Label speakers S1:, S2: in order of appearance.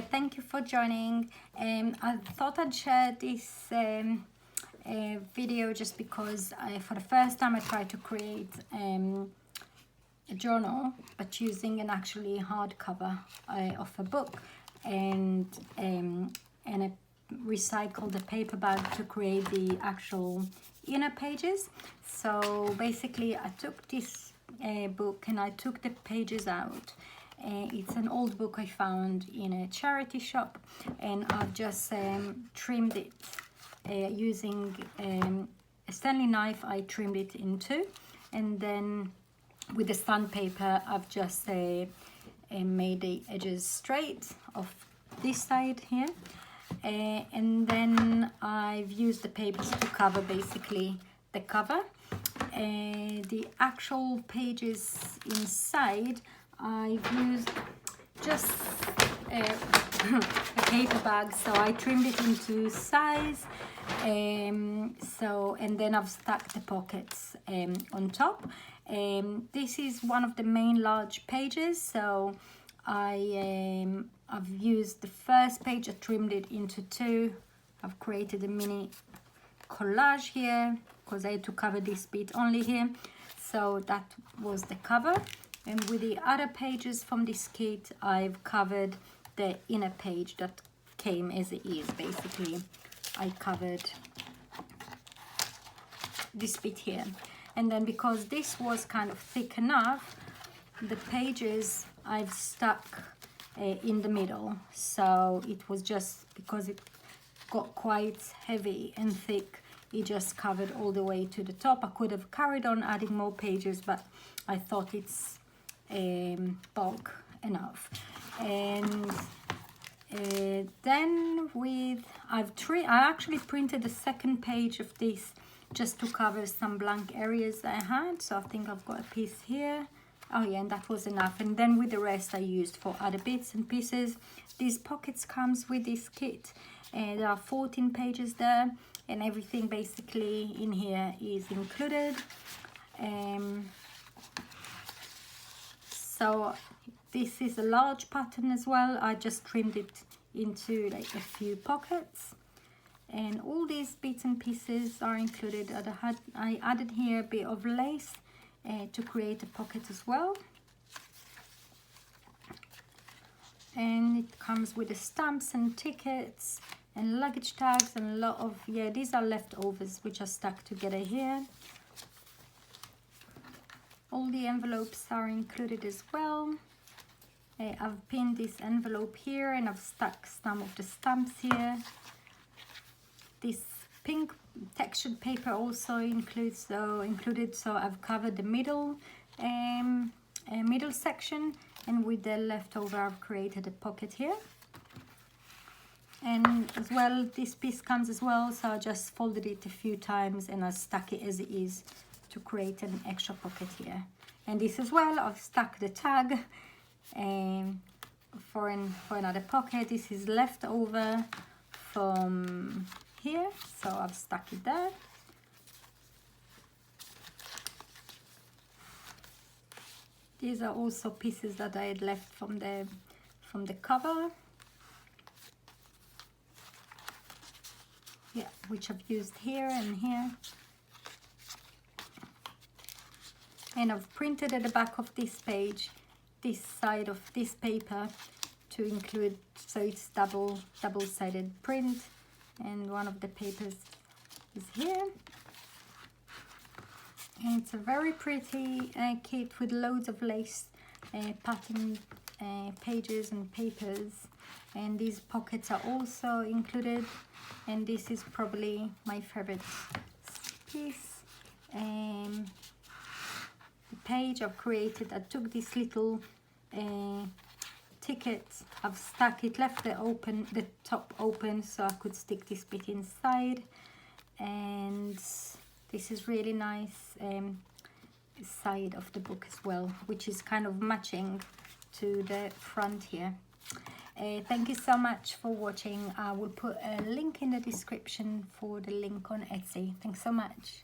S1: Thank you for joining. I thought I'd share this video just because for the first time I tried to create a journal, but using an actually hardcover of a book, and I recycled the paper bag to create the actual inner pages. So basically I took this book and I took the pages out. It's an old book I found in a charity shop, and I've just trimmed it using a Stanley knife. I trimmed it in two, and then with the sandpaper I've just made the edges straight of this side here, and then I've used the papers to cover basically the cover. The actual pages inside I've used just a paper bag, so I trimmed it into size, and then I've stuck the pockets on top. This is one of the main large pages, so I've used the first page, I trimmed it into two. I've created a mini collage here because I had to cover this bit only here, so that was the cover. And with the other pages from this kit, I've covered the inner page that came as it is. Basically I covered this bit here, and then because this was kind of thick enough, the pages I've stuck in the middle, so it was just because it got quite heavy and thick, it just covered all the way to the top. I could have carried on adding more pages, but I thought it's bulk enough. And then I actually printed the second page of this just to cover some blank areas that I had, so I think I've got a piece here. Oh yeah, and that was enough. And then with the rest I used for other bits and pieces. These pockets comes with this kit, and there are 14 pages there, and everything basically in here is included. So this is a large pattern as well. I just trimmed it into like a few pockets, and all these bits and pieces are included. I added here a bit of lace to create a pocket as well, and it comes with the stamps and tickets and luggage tags and a lot of, yeah, these are leftovers which are stuck together here. All the envelopes are included as well. I've pinned this envelope here, and I've stuck some of the stamps here. This pink textured paper also included, so I've covered the middle section, and with the leftover I've created a pocket here. And as well, this piece comes as well, so I just folded it a few times and I stuck it as it is to create an extra pocket here. And this as well, I've stuck the tag for another pocket. This is leftover from here, so I've stuck it there. These are also pieces that I had left from the cover, yeah, which I've used here and here. And I've printed at the back of this page this side of this paper to include, so it's double-sided print, and one of the papers is here. And it's a very pretty kit with loads of lace pattern pages and papers, and these pockets are also included, and this is probably my favorite piece. Page I've created, I took this little ticket, I've stuck it, left the top open so I could stick this bit inside, and this is really nice side of the book as well, which is kind of matching to the front here. Thank you so much for watching. I will put a link in the description for the link on Etsy. Thanks so much.